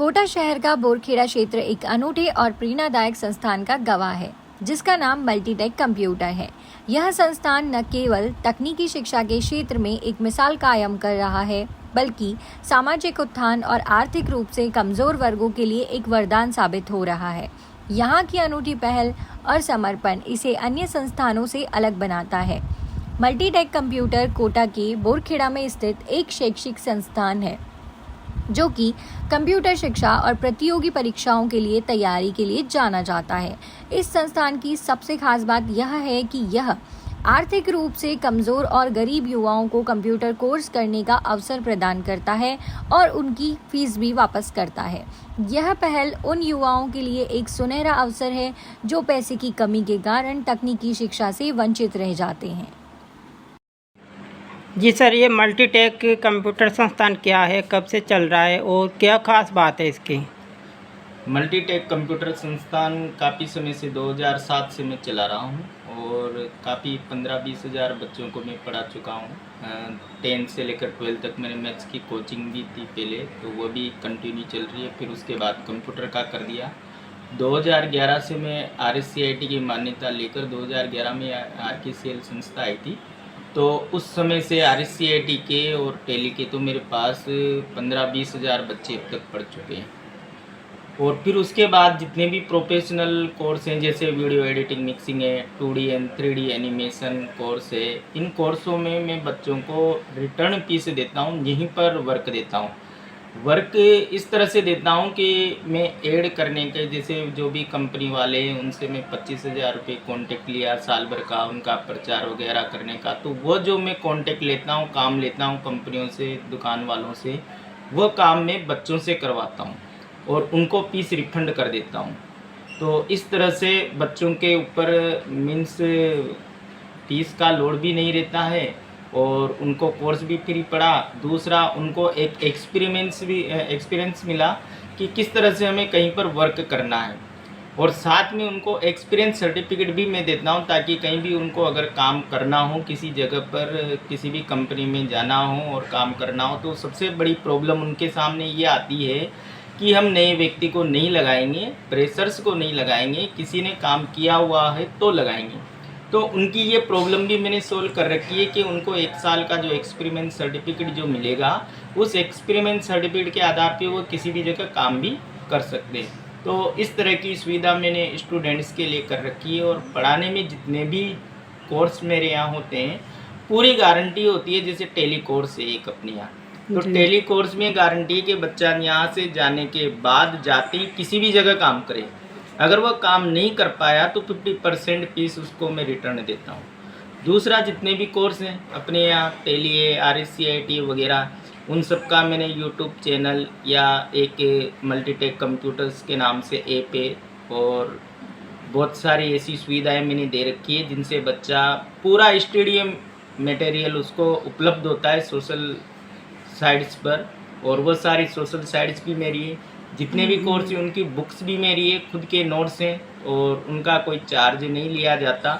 कोटा शहर का बोरखेड़ा क्षेत्र एक अनूठे और प्रेरणादायक संस्थान का गवाह है, जिसका नाम मल्टीटेक कंप्यूटर है। यह संस्थान न केवल तकनीकी शिक्षा के क्षेत्र में एक मिसाल कायम कर रहा है, बल्कि सामाजिक उत्थान और आर्थिक रूप से कमजोर वर्गों के लिए एक वरदान साबित हो रहा है। यहाँ की अनूठी पहल और समर्पण इसे अन्य संस्थानों से अलग बनाता है। मल्टीटेक कंप्यूटर कोटा के बोरखेड़ा में स्थित एक शैक्षिक संस्थान है, जो कि कंप्यूटर शिक्षा और प्रतियोगी परीक्षाओं के लिए तैयारी के लिए जाना जाता है। इस संस्थान की सबसे खास बात यह है कि यह आर्थिक रूप से कमजोर और गरीब युवाओं को कंप्यूटर कोर्स करने का अवसर प्रदान करता है और उनकी फीस भी वापस करता है। यह पहल उन युवाओं के लिए एक सुनहरा अवसर है जो पैसे की कमी के कारण तकनीकी शिक्षा से वंचित रह जाते हैं। जी सर, ये मल्टीटेक कंप्यूटर संस्थान क्या है, कब से चल रहा है और क्या खास बात है इसकी? मल्टीटेक कंप्यूटर संस्थान काफ़ी समय से 2007 से मैं चला रहा हूँ और काफ़ी 15-20 हज़ार बच्चों को मैं पढ़ा चुका हूँ। 10 से लेकर 12 तक मैंने मैथ्स की कोचिंग भी थी पहले, तो वो भी कंटिन्यू चल रही है। फिर उसके बाद कंप्यूटर का कर दिया। 2011 से मैं RSCIT की मान्यता लेकर 2011 में RKCL संस्था आई थी, तो उस समय से RSCIT के और टेली के तो मेरे पास 15-20 हज़ार बच्चे अब तक पढ़ चुके हैं। और फिर उसके बाद जितने भी प्रोफेशनल कोर्स हैं, जैसे वीडियो एडिटिंग, मिक्सिंग है, 2D and 3D animation course है, इन कोर्सों में मैं बच्चों को रिटर्न फीस देता हूँ, यहीं पर वर्क देता हूँ। वर्क इस तरह से देता हूँ कि मैं ऐड करने के, जैसे जो भी कंपनी वाले हैं उनसे मैं 25,000 रुपये कॉन्टेक्ट लिया साल भर का, उनका प्रचार वगैरह करने का, तो वो जो मैं कॉन्टेक्ट लेता हूँ, काम लेता हूँ कंपनियों से, दुकान वालों से, वो काम मैं बच्चों से करवाता हूँ और उनको फीस रिफंड कर देता हूँ। तो इस तरह से बच्चों के ऊपर मीन्स फीस का लोड भी नहीं रहता है और उनको कोर्स भी फ्री पड़ा। दूसरा, उनको एक एक्सपीरियंस मिला कि किस तरह से हमें कहीं पर वर्क करना है, और साथ में उनको एक्सपीरियंस सर्टिफिकेट भी मैं देता हूं, ताकि कहीं भी उनको अगर काम करना हो, किसी जगह पर किसी भी कंपनी में जाना हो और काम करना हो, तो सबसे बड़ी प्रॉब्लम उनके सामने ये आती है कि हम नए व्यक्ति को नहीं लगाएंगे, फ्रेशर्स को नहीं लगाएंगे, किसी ने काम किया हुआ है तो लगाएंगे। तो उनकी ये प्रॉब्लम भी मैंने सोल्व कर रखी है कि उनको 1 साल का जो एक्सपीरिमेंट सर्टिफिकेट जो मिलेगा, उस एक्सपीरिमेंट सर्टिफिकेट के आधार पे वो किसी भी जगह काम भी कर सकते हैं। तो इस तरह की सुविधा मैंने स्टूडेंट्स के लिए कर रखी है। और पढ़ाने में जितने भी कोर्स मेरे यहाँ होते हैं, पूरी गारंटी होती है। जैसे टेली कोर्स है एक अपने यहाँ, तो टेली कोर्स में गारंटी है कि बच्चा यहाँ से जाने के बाद जाते ही किसी भी जगह काम करे। अगर वह काम नहीं कर पाया तो 50% फीस उसको मैं रिटर्न देता हूँ। दूसरा, जितने भी कोर्स हैं अपने यहाँ, टेली है, RSCIT वगैरह, उन सब का मैंने यूट्यूब चैनल या एक मल्टीटेक कंप्यूटर्स के नाम से ऐप है, और बहुत सारी ऐसी सुविधाएं मैंने दे रखी है जिनसे बच्चा पूरा स्टेडियम मटेरियल उसको उपलब्ध होता है सोशल साइट्स पर, और वो सारी सोशल साइट्स भी मेरी है। जितने भी कोर्स हैं उनकी बुक्स भी मेरी है, खुद के नोट्स हैं, और उनका कोई चार्ज नहीं लिया जाता।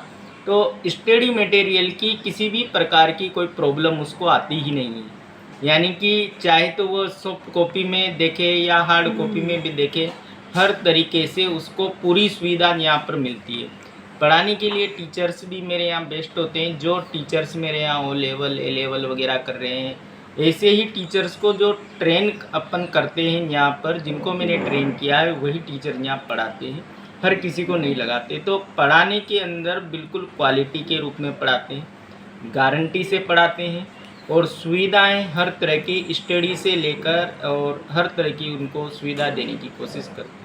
तो स्टडी मटेरियल की किसी भी प्रकार की कोई प्रॉब्लम उसको आती ही नहीं है, यानी कि चाहे तो वो सॉफ्ट कॉपी में देखे या हार्ड कॉपी में भी देखे, हर तरीके से उसको पूरी सुविधा यहाँ पर मिलती है। पढ़ाने के लिए टीचर्स भी मेरे यहाँ बेस्ट होते हैं। जो टीचर्स मेरे यहाँ O लेवल A लेवल वगैरह कर रहे हैं, ऐसे ही टीचर्स को जो ट्रेन अपन करते हैं यहाँ पर, जिनको मैंने ट्रेन किया है, वही टीचर यहाँ पढ़ाते हैं, हर किसी को नहीं लगाते। तो पढ़ाने के अंदर बिल्कुल क्वालिटी के रूप में पढ़ाते हैं, गारंटी से पढ़ाते हैं, और सुविधाएं हर तरह की, स्टडी से लेकर और हर तरह की उनको सुविधा देने की कोशिश करते हैं।